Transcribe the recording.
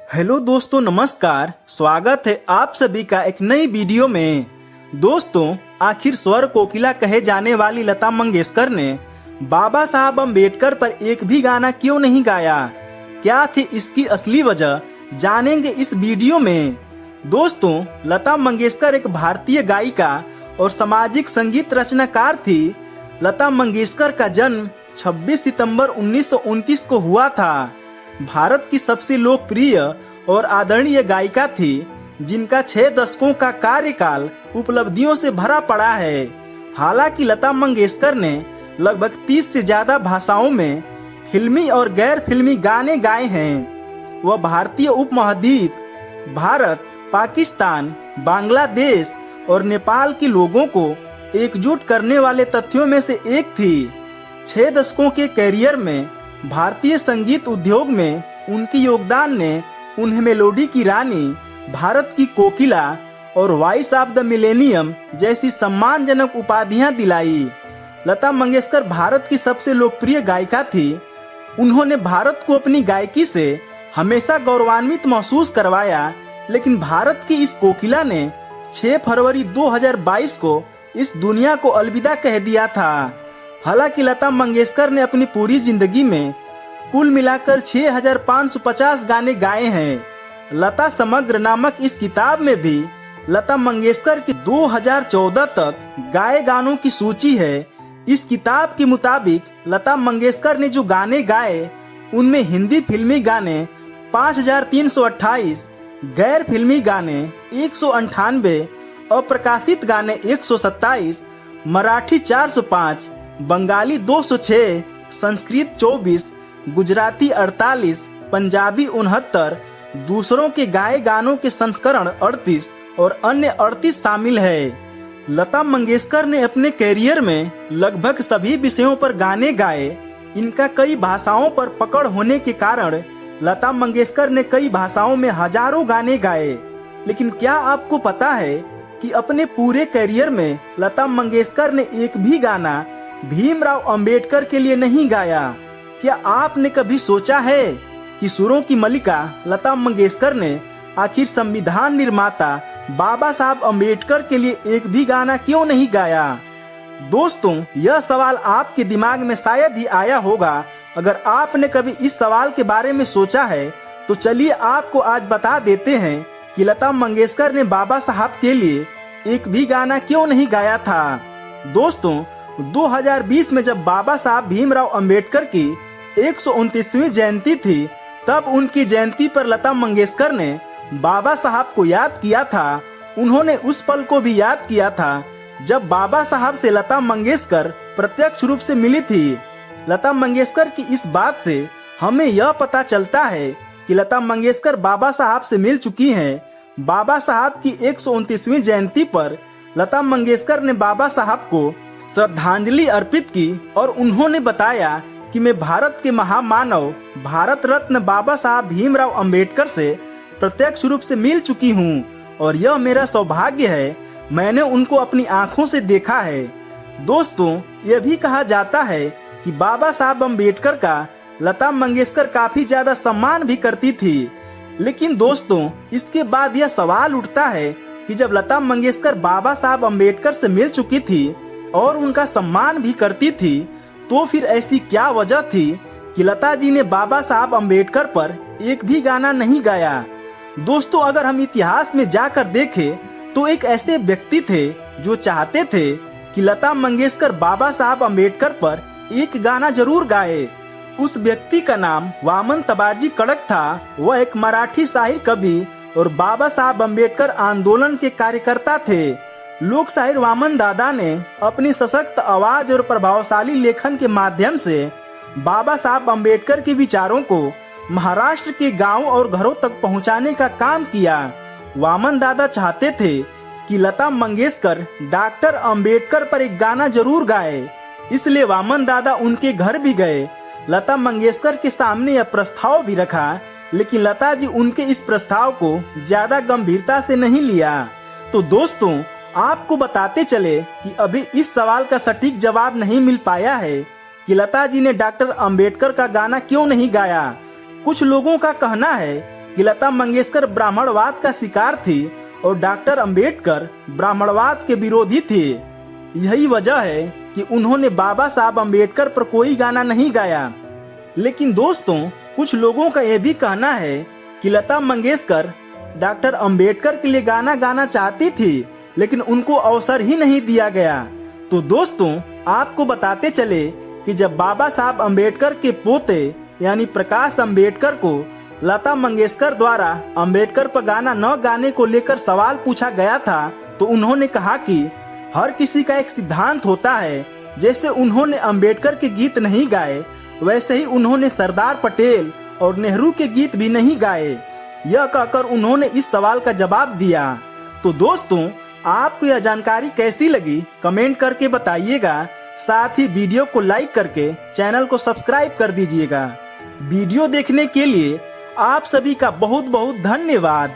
Hello दोस्तों, नमस्कार। स्वागत है आप सभी का एक नई वीडियो में। दोस्तों, आखिर स्वर कोकिला कहे जाने वाली लता मंगेशकर ने बाबा साहब अम्बेडकर पर एक भी गाना क्यों नहीं गाया? क्या थी इसकी असली वजह, जानेंगे इस वीडियो में। दोस्तों, लता मंगेशकर एक भारतीय गायिका और सामाजिक संगीत रचनाकार थी। लता मंगेशकर का जन्म 26 सितंबर 1929 को हुआ था। भारत की सबसे लोकप्रिय और आदरणीय गायिका थी, जिनका 6 दशकों का कार्यकाल उपलब्धियों से भरा पड़ा है। हालांकि लता मंगेशकर ने लगभग 30 से ज्यादा भाषाओं में फिल्मी और गैर फिल्मी गाने गाए हैं। वह भारतीय उपमहाद्वीप, भारत, पाकिस्तान, बांग्लादेश और नेपाल के लोगों को एकजुट करने वाले तथ्यों में से एक थी। 6 दशकों के कैरियर में भारतीय संगीत उद्योग में उनकी योगदान ने उन्हें मेलोडी की रानी, भारत की कोकिला और वॉइस ऑफ द मिलेनियम जैसी सम्मानजनक उपाधियां दिलाई। लता मंगेशकर भारत की सबसे लोकप्रिय गायिका थी। उन्होंने भारत को अपनी गायकी से हमेशा गौरवान्वित महसूस करवाया। लेकिन भारत की इस कोकिला ने 6 फरवरी 2022 को इस दुनिया को अलविदा कह दिया था। हालांकि लता मंगेशकर ने अपनी पूरी जिंदगी में कुल मिलाकर 6550 गाने गाए हैं। लता समग्र नामक इस किताब में भी लता मंगेशकर की 2014 तक गाए गानों की सूची है। इस किताब के मुताबिक लता मंगेशकर ने जो गाने गाए, उनमें हिंदी फिल्मी गाने 5328, गैर फिल्मी गाने 198, अप्रकाशित गाने 127, मराठी 405, बंगाली 206, संस्कृत 24, गुजराती 48, पंजाबी 69, दूसरों के गाए गानों के संस्करण 38 और अन्य 38 शामिल है। लता मंगेशकर ने अपने कैरियर में लगभग सभी विषयों पर गाने गाए। इनका कई भाषाओं पर पकड़ होने के कारण लता मंगेशकर ने कई भाषाओं में हजारों गाने गाए। लेकिन क्या आपको पता है कि अपने पूरे कैरियर में लता मंगेशकर ने एक भी गाना भीमराव अंबेडकर के लिए नहीं गाया? क्या आपने कभी सोचा है कि सुरों की मलिका लता मंगेशकर ने आखिर संविधान निर्माता बाबा साहब अम्बेडकर के लिए एक भी गाना क्यों नहीं गाया? दोस्तों, यह सवाल आपके दिमाग में शायद ही आया होगा। अगर आपने कभी इस सवाल के बारे में सोचा है तो चलिए आपको आज बता देते हैं कि लता मंगेशकर ने बाबा साहब के लिए एक भी गाना क्यों नहीं गाया था। दोस्तों, 2020 में जब बाबा साहब भीमराव अंबेडकर की 129वीं जयंती थी, तब उनकी जयंती पर लता मंगेशकर ने बाबा साहब को याद किया था। उन्होंने उस पल को भी याद किया था जब बाबा साहब से लता मंगेशकर प्रत्यक्ष रूप से मिली थी। लता मंगेशकर की इस बात से हमें यह पता चलता है कि लता मंगेशकर बाबा साहब से मिल चुकी हैं। बाबा साहब की 129वीं जयंती पर लता मंगेशकर ने बाबा साहब को श्रद्धांजलि अर्पित की और उन्होंने बताया कि मैं भारत के महामानव, भारत रत्न बाबा साहब भीमराव अंबेडकर से प्रत्यक्ष रूप से मिल चुकी हूँ और यह मेरा सौभाग्य है। मैंने उनको अपनी आंखों से देखा है। दोस्तों, यह भी कहा जाता है कि बाबा साहब अम्बेडकर का लता मंगेशकर काफी ज्यादा सम्मान भी करती थी। लेकिन दोस्तों, इसके बाद यह सवाल उठता है कि जब लता मंगेशकर बाबा साहब अम्बेडकर से मिल चुकी थी और उनका सम्मान भी करती थी, तो फिर ऐसी क्या वजह थी कि लता जी ने बाबा साहब अम्बेडकर पर एक भी गाना नहीं गाया? दोस्तों, अगर हम इतिहास में जाकर देखें तो एक ऐसे व्यक्ति थे जो चाहते थे कि लता मंगेशकर बाबा साहब अम्बेडकर पर एक गाना जरूर गाए। उस व्यक्ति का नाम वामन तबाजी कड़क था। वह एक मराठी शायर, कवि और बाबा साहब अम्बेडकर आंदोलन के कार्यकर्ता थे। लोक शायर वामन दादा ने अपनी सशक्त आवाज और प्रभावशाली लेखन के माध्यम से बाबा साहब अम्बेडकर के विचारों को महाराष्ट्र के गांव और घरों तक पहुंचाने का काम किया। वामन दादा चाहते थे कि लता मंगेशकर डॉक्टर अंबेडकर पर एक गाना जरूर गाए, इसलिए वामन दादा उनके घर भी गए। लता मंगेशकर के सामने यह प्रस्ताव भी रखा, लेकिन लता जी उनके इस प्रस्ताव को ज्यादा गंभीरता से नहीं लिया। तो दोस्तों, आपको बताते चले कि अभी इस सवाल का सटीक जवाब नहीं मिल पाया है कि लता जी ने डॉक्टर अंबेडकर का गाना क्यों नहीं गाया। कुछ लोगों का कहना है कि लता मंगेशकर ब्राह्मणवाद का शिकार थी और डॉक्टर अंबेडकर ब्राह्मणवाद के विरोधी थे। यही वजह है कि उन्होंने बाबा साहब अंबेडकर पर कोई गाना नहीं गाया। लेकिन दोस्तों, कुछ लोगों का यह भी कहना है कि लता मंगेशकर डॉक्टर अंबेडकर के लिए गाना गाना चाहती थी, लेकिन उनको अवसर ही नहीं दिया गया। तो दोस्तों, आपको बताते चले कि जब बाबा साहब अंबेडकर के पोते यानी प्रकाश अंबेडकर को लता मंगेशकर द्वारा अंबेडकर पर गाना न गाने को लेकर सवाल पूछा गया था, तो उन्होंने कहा कि हर किसी का एक सिद्धांत होता है। जैसे उन्होंने अंबेडकर के गीत नहीं गाए, वैसे ही उन्होंने सरदार पटेल और नेहरू के गीत भी नहीं गाए। यह कहकर उन्होंने इस सवाल का जवाब दिया। तो दोस्तों, आपको यह जानकारी कैसी लगी कमेंट करके बताइएगा। साथ ही वीडियो को लाइक करके चैनल को सब्सक्राइब कर दीजिएगा। वीडियो देखने के लिए आप सभी का बहुत बहुत धन्यवाद।